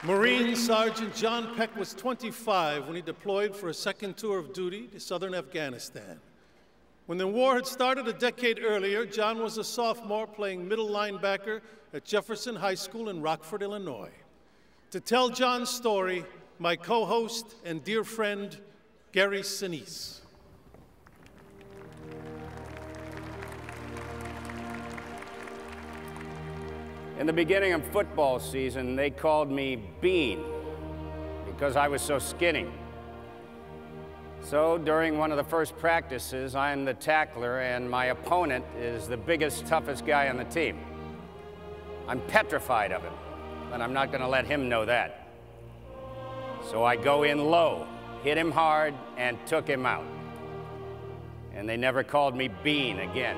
Marine Sergeant John Peck was 25 when he deployed for a second tour of duty to southern Afghanistan. When the war had started a decade earlier, John was a sophomore playing middle linebacker at Jefferson High School in Rockford, Illinois. To tell John's story, my co-host and dear friend, Gary Sinise. In the beginning of football season, they called me Bean because I was so skinny. So during one of the first practices, I'm the tackler and my opponent is the biggest, toughest guy on the team. I'm petrified of him, but I'm not going to let him know that. So I go in low, hit him hard, and took him out. And they never called me Bean again.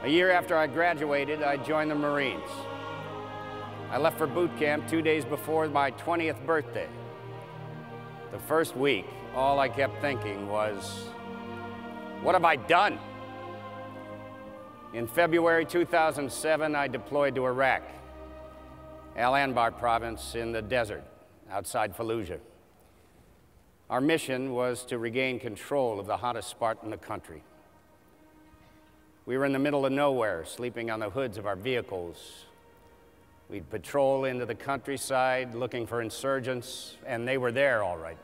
A year after I graduated, I joined the Marines. I left for boot camp 2 days before my 20th birthday. The first week, all I kept thinking was, what have I done? In February 2007, I deployed to Iraq, Al Anbar province in the desert outside Fallujah. Our mission was to regain control of the hottest spot in the country. We were in the middle of nowhere, sleeping on the hoods of our vehicles. We'd patrol into the countryside looking for insurgents, and they were there all right.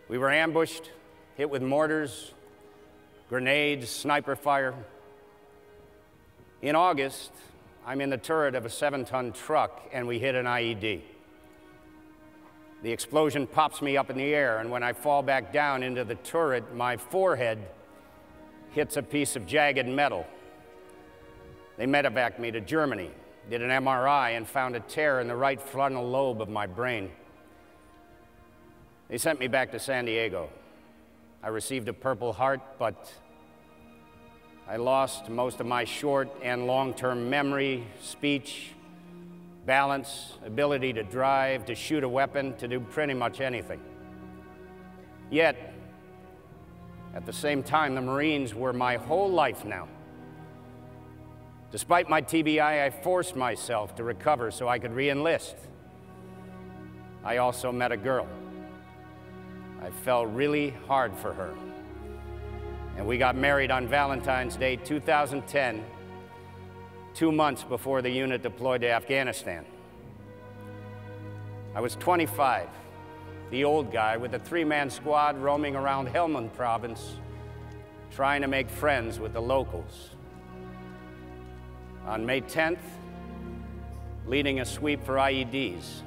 We were ambushed, hit with mortars, grenades, sniper fire. In August, I'm in the turret of a 7-ton truck, and we hit an IED. The explosion pops me up in the air, and when I fall back down into the turret, my forehead hits a piece of jagged metal. They medevaced me to Germany, did an MRI, and found a tear in the right frontal lobe of my brain. They sent me back to San Diego. I received a Purple Heart, but I lost most of my short and long-term memory, speech, balance, ability to drive, to shoot a weapon, to do pretty much anything. Yet, at the same time, the Marines were my whole life now. Despite my TBI, I forced myself to recover so I could re-enlist. I also met a girl. I fell really hard for her. And we got married on Valentine's Day 2010, 2 months before the unit deployed to Afghanistan. I was 25. The old guy with a 3-man squad roaming around Helmand province, trying to make friends with the locals. On May 10th, leading a sweep for IEDs,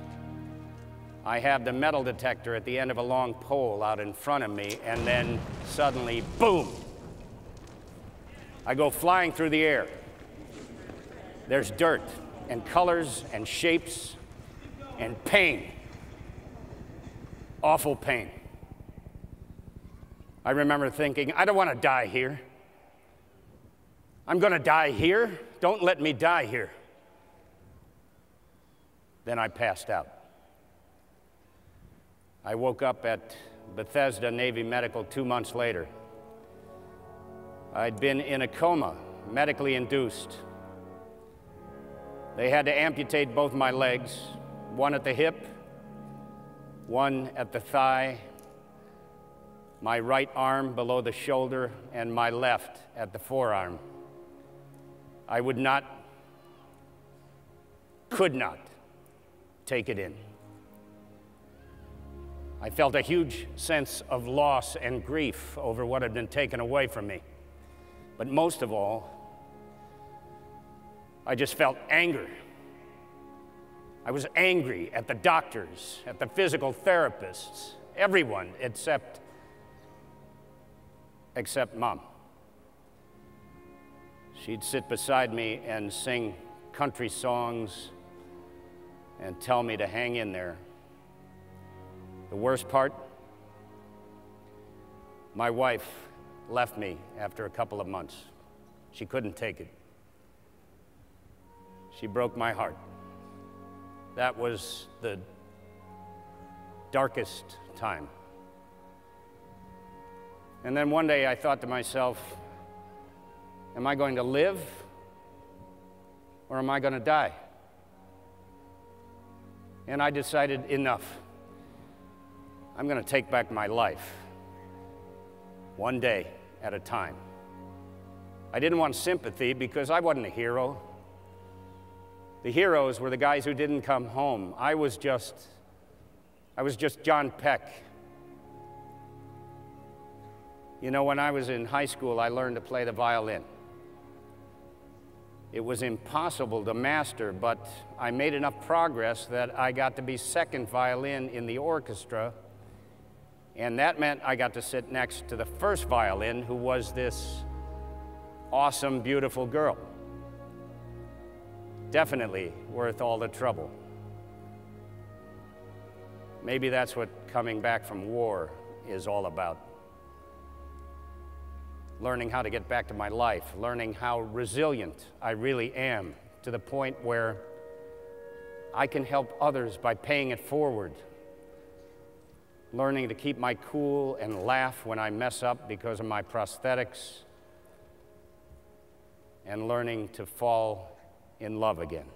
I have the metal detector at the end of a long pole out in front of me, and then suddenly, boom! I go flying through the air. There's dirt and colors and shapes and pain. Awful pain. I remember thinking, I don't want to die here. I'm going to die here. Don't let me die here. Then I passed out. I woke up at Bethesda Navy Medical 2 months later. I'd been in a coma, medically induced. They had to amputate both my legs, one at the hip, one at the thigh, my right arm below the shoulder, and my left at the forearm. I could not take it in. I felt a huge sense of loss and grief over what had been taken away from me. But most of all, I just felt anger. I was angry at the doctors, at the physical therapists, everyone except Mom. She'd sit beside me and sing country songs and tell me to hang in there. The worst part, my wife left me after a couple of months. She couldn't take it. She broke my heart. That was the darkest time. And then one day I thought to myself, am I going to live or am I going to die? And I decided, enough. I'm going to take back my life, one day at a time. I didn't want sympathy because I wasn't a hero. The heroes were the guys who didn't come home. I was just John Peck. You know, when I was in high school, I learned to play the violin. It was impossible to master, but I made enough progress that I got to be second violin in the orchestra, and that meant I got to sit next to the first violin, who was this awesome, beautiful girl. Definitely worth all the trouble. Maybe that's what coming back from war is all about. Learning how to get back to my life, learning how resilient I really am, to the point where I can help others by paying it forward. Learning to keep my cool and laugh when I mess up because of my prosthetics, and learning to fall in love again.